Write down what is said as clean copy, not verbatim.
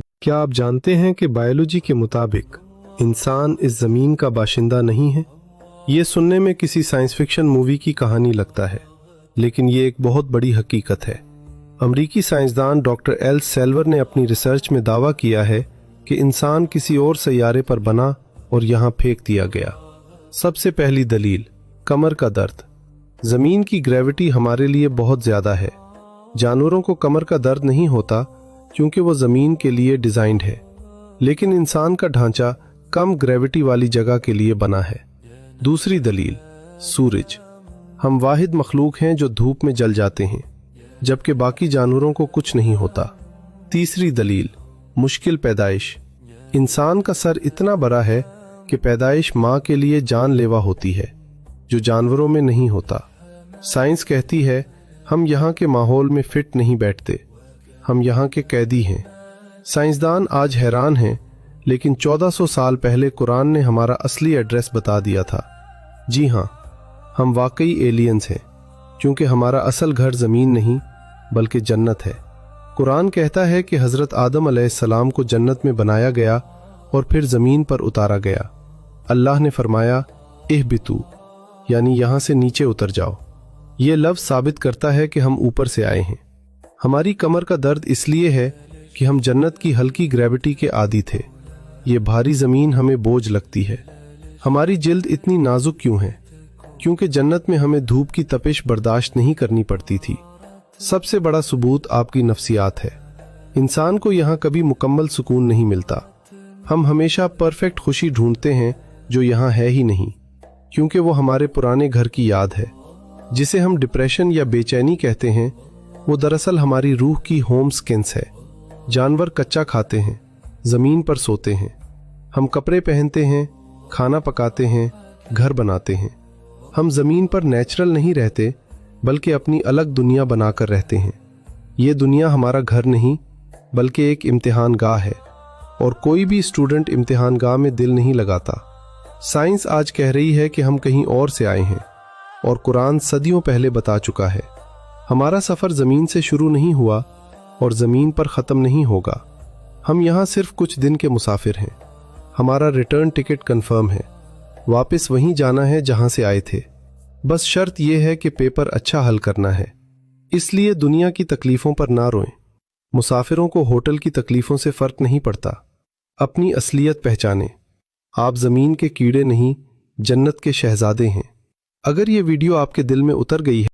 क्या आप जानते हैं कि बायोलॉजी के मुताबिक इंसान इस ज़मीन का बाशिंदा नहीं है? ये सुनने में किसी साइंस फिक्शन मूवी की कहानी लगता है, लेकिन ये एक बहुत बड़ी हकीकत है। अमरीकी साइंसदान डॉक्टर एल सेल्वर ने अपनी रिसर्च में दावा किया है कि इंसान किसी और सैयारे पर बना और यहाँ फेंक दिया गया। सबसे पहली दलील, कमर का दर्द। ज़मीन की ग्रेविटी हमारे लिए बहुत ज़्यादा है। जानवरों को कमर का दर्द नहीं होता क्योंकि वो ज़मीन के लिए डिज़ाइंड है, लेकिन इंसान का ढांचा कम ग्रेविटी वाली जगह के लिए बना है। दूसरी दलील, सूरज। हम वाहिद मखलूक हैं जो धूप में जल जाते हैं, जबकि बाकी जानवरों को कुछ नहीं होता। तीसरी दलील, मुश्किल पैदाइश। इंसान का सर इतना बड़ा है कि पैदाइश माँ के लिए जानलेवा होती है, जो जानवरों में नहीं होता। साइंस कहती है हम यहाँ के माहौल में फिट नहीं बैठते, हम यहाँ के कैदी हैं। साइंसदान आज हैरान हैं, लेकिन 1400 साल पहले कुरान ने हमारा असली एड्रेस बता दिया था। जी हाँ, हम वाकई एलियंस हैं, क्योंकि हमारा असल घर ज़मीन नहीं बल्कि जन्नत है। कुरान कहता है कि हज़रत आदम अलैहिस्सलाम को जन्नत में बनाया गया और फिर ज़मीन पर उतारा गया। अल्लाह ने फरमाया इहबितू, यानी यहाँ से नीचे उतर जाओ। ये लफ्ज़ साबित करता है कि हम ऊपर से आए हैं। हमारी कमर का दर्द इसलिए है कि हम जन्नत की हल्की ग्रेविटी के आदी थे। ये भारी ज़मीन हमें बोझ लगती है। हमारी जिल्द इतनी नाजुक क्यों है? क्योंकि जन्नत में हमें धूप की तपिश बर्दाश्त नहीं करनी पड़ती थी। सबसे बड़ा सबूत आपकी नफ्सियात है। इंसान को यहाँ कभी मुकम्मल सुकून नहीं मिलता। हम हमेशा परफेक्ट खुशी ढूंढते हैं जो यहाँ है ही नहीं, क्योंकि वो हमारे पुराने घर की याद है। जिसे हम डिप्रेशन या बेचैनी कहते हैं, वो दरअसल हमारी रूह की होम स्किन्स है। जानवर कच्चा खाते हैं, ज़मीन पर सोते हैं। हम कपड़े पहनते हैं, खाना पकाते हैं, घर बनाते हैं। हम ज़मीन पर नेचुरल नहीं रहते, बल्कि अपनी अलग दुनिया बनाकर रहते हैं। ये दुनिया हमारा घर नहीं बल्कि एक इम्तिहान गाह है, और कोई भी स्टूडेंट इम्तिहान गाह में दिल नहीं लगाता। साइंस आज कह रही है कि हम कहीं और से आए हैं, और कुरान सदियों पहले बता चुका है हमारा सफ़र ज़मीन से शुरू नहीं हुआ और ज़मीन पर ख़त्म नहीं होगा। हम यहाँ सिर्फ कुछ दिन के मुसाफिर हैं। हमारा रिटर्न टिकट कंफर्म है, वापस वहीं जाना है जहाँ से आए थे। बस शर्त यह है कि पेपर अच्छा हल करना है। इसलिए दुनिया की तकलीफ़ों पर ना रोएं। मुसाफिरों को होटल की तकलीफ़ों से फ़र्क नहीं पड़ता। अपनी असलियत पहचानें। आप ज़मीन के कीड़े नहीं, जन्नत के शहज़ादे हैं। अगर ये वीडियो आपके दिल में उतर गई है